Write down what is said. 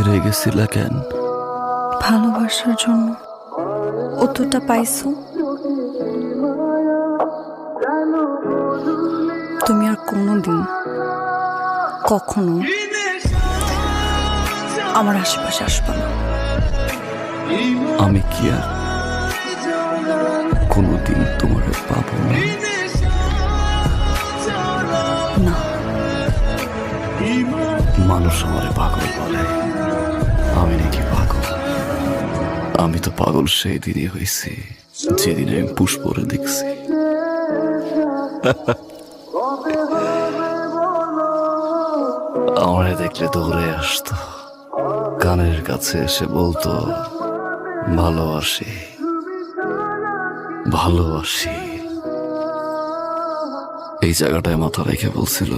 ছেড়ে গেছিলা কেন? ভালোবাসার জন্য। অতটা পাইছো, তুমি আর কোনোদিন কখনো আমার আশেপাশে আসবে না। আমি কি আর কোনোদিন তোমার পাবো না? না, মানুষ আমারে পাগল বলে, আমি নাকি পাগল? আমি তো পাগল সেই দিনই হয়েছি যেদিন আমি পুষ্পরে দেখছি। আমারে দেখলে দৌড়ে আসতো, কানের কাছে এসে বলতো ভালোবাসি ভালোবাসি। এই জায়গাটায় মাথা রেখে বলছিল